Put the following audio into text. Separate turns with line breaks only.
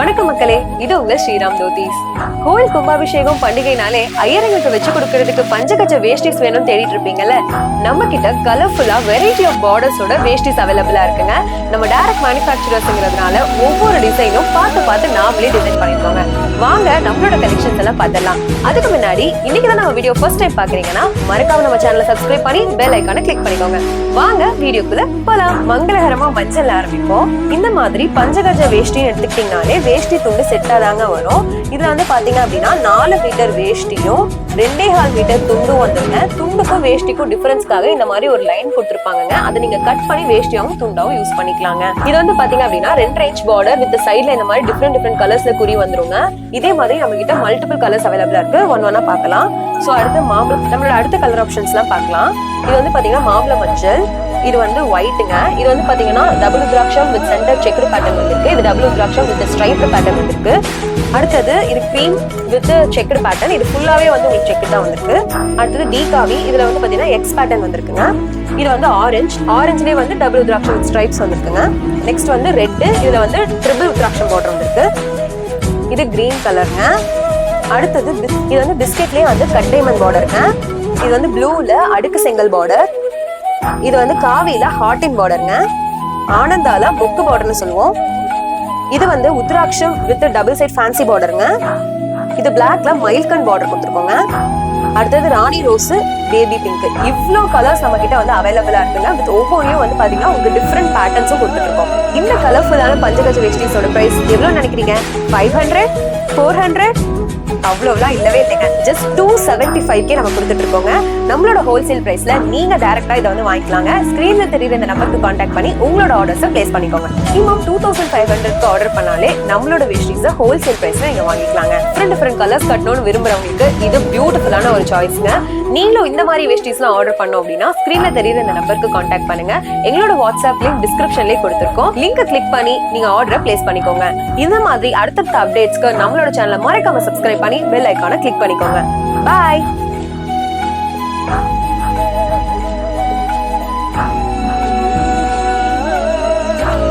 வணக்கம் மக்களே, இது உங்க ஸ்ரீராம் தோதீஸ். கோயில் கும்பாபிஷேகம் பண்டிகைனாலே ஐயரங்களுக்கு வச்சு கொடுக்கறதுக்கு பஞ்சகஜ வேஷ்டிஸ் வேணும் தேடிட்டு இருப்பீங்கல்ல. நம்ம கிட்ட கலர்ஃபுல்லா வெரைட்டி ஆஃப் பார்டர்ஸோட வேஷ்டிஸ் அவைலபிளா இருக்குங்க. நம்ம டைரக்ட் மேனுஃபேக்சரர்ஸ்ங்கிறதுனால ஒவ்வொரு டிசைனும் பார்த்து நாமளே டிசைன் பண்ணிருக்கோங்க. வாங்க நம்மளோட கலெக்ஷன்ஸ் எல்லாம் பார்த்தலாம். அதுக்கு முன்னாடி இன்னைக்கு தான் நம்ம வீடியோ ஃபர்ஸ்ட் டைம் பாக்குறீங்கன்னா மறக்காம நம்ம சேனலை சப்ஸ்கிரைப் பண்ணி பெல் ஐகானை கிளிக் பண்ணிக்கோங்க. வாங்க வீடியோக்குள்ள போலாம். மங்களகரமா மஞ்சள் ஆரம்பிப்போம். இந்த மாதிரி பஞ்சகஜ வேஷ்டின்னு எடுத்துக்கிட்டீங்கனாலே வேஷ்டி துண்டு செட்டா தாங்க வரும். இதுல வந்து பாத்தீங்க அப்படின்னா 4 மீட்டர் வேஷ்டியும் 2.25 மீட்டர் துண்டும் வந்துருங்க. துண்டுக்கும் வேஷ்டிக்கும் டிஃபரன்ஸ்க்காக இந்த மாதிரி ஒரு லைன் கொடுத்துருப்பாங்க. அதை நீங்க கட் பண்ணி வேஷ்டியாவும் துண்டாவும் யூஸ் பண்ணிக்கலாங்க. இது வந்து பாத்தீங்க அப்படின்னா 2 இன்ச் பார்டர் வித் சைட்ல இந்த மாதிரி டிஃப்ரெண்ட் கலர்ஸ்ல குறி வந்துருங்க. இதே மாதிரி நம்ம கிட்ட மல்டிபிள் கலர்ஸ் அவைலபிளா இருக்கு. ஒன்னா பார்க்கலாம். சோ அடுத்து நம்மளோட அடுத்த கலர் ஆப்ஷன்ஸ் எல்லாம் பார்க்கலாம். இது வந்து பாத்தீங்கன்னா மாம்பழ மஞ்சள், இது வந்து ஒயிட்டுங்க. இது வந்து பாத்தீங்கன்னா double rudraksha with centre checked pattern வந்திருக்கு. இது double rudraksha with striped pattern வந்திருக்கு. அடுத்தது இது கிரீம் வித் செக்டு பேட்டர்ன். இது ஃபுல்லாவே வந்து உங்களுக்கு செக்டு தான் வந்திருக்கு. அடுத்தது டீகாவி, இதுல வந்து பாத்தீங்கன்னா எக்ஸ் பேட்டர்ன் வந்திருக்குங்க. இது வந்து ஆரஞ்சுலேயே வந்து டபுள் ருத்ராட்சம் வித் ஸ்ட்ரைப்ஸ் வந்திருக்குங்க. நெக்ஸ்ட் வந்து ரெட், இதுல வந்து ட்ரிபிள் ருத்ராட்சம் பார்டர் வந்திருக்கு. இது கிரீன் கலருங்க. அடுத்தது இது வந்து பிஸ்கெட்லயே வந்து கட்டைமன் பார்டருங்க. இது வந்து ப்ளூல அடுக்கு செங்கல் பார்டர். இது வந்து காவியில ஹாட்டின் பார்டருங்க. ஆனந்தால மொக்கு பார்டர்னு சொல்லுவோம். இது வந்து உத்ராட்சம் வித் டபுள் சைட் ஃபேன்சி பார்டருங்க. இது பிளாக்ல மயில்கன் பார்டர் கொடுத்துருக்கோங்க. அடுத்தது ராணி ரோஸ், பேபி பிங்க். இவ்வளோ கலர்ஸ் நம்ம கிட்ட வந்து அவைலபிளா இருக்குங்க. வித் ஒவ்வொன்றையும் வந்து பாத்தீங்கன்னா உங்களுக்கு டிஃப்ரெண்ட் பேட்டர்ன்ஸும் கொடுத்துட்டு இருக்கோம். இந்த கலர்ஃபுல்லான பஞ்சகஜ வேஷ்டிஸோட பிரைஸ் எவ்வளவு நினைக்கிறீங்க? 500, 400? அவ்வளவுலாம் இல்லவே இல்லைங்க. ஜஸ்ட் 275 நம்ம கொடுத்துட்டு இருக்கோங்க. நம்மளோட ஹோல்சேல் பிரைஸ்ல நீங்க டைரக்டா இதை வந்து வாங்கிக்கலாங்க. ஸ்கிரீன்ல தெரியுற இந்த நம்பருக்கு கான்டாக்ட் பண்ணி உங்களோட ஆர்டர்ஸை பிளேஸ் பண்ணிக்கோங்க. மினிமம் 2500க்கு ஆர்டர் பண்ணாலே நம்மளோட வேஷ்டிஸை ஹோல்சேல் பிரைஸ்ல நீங்க வாங்கிக்கலாங்க. டிஃப்ரெண்ட் கலர்ஸ் கட்டணும்னு விரும்புறவங்களுக்கு இது பியூட்டிஃபுல்லான ஒரு சாய்ஸ்ங்க. நீங்களும் இந்த மாதிரி வேஷ்டிஸ்லாம் ஆர்டர் பண்ணோம் அப்படின்னா ஸ்கிரீன்ல தெரியுற இந்த நம்பருக்கு கான்டாக்ட் பண்ணுங்க. எங்களோட வாட்ஸ்அப் லிங்க் டிஸ்கிரிப்ஷன்லயே கொடுத்துருக்கோம். லிங்கை கிளிக் பண்ணி நீங்க ஆர்டரை பிளேஸ் பண்ணிக்கோங்க. இந்த மாதிரி அடுத்தடுத்த அப்டேட்ஸ்க்கு நம்மளோட சேனலை மறக்காம சப்ஸ்கிரைப் பண்ணி பெல் ஐகானை கிளிக் பண்ணிக்கோங்க. பாய்.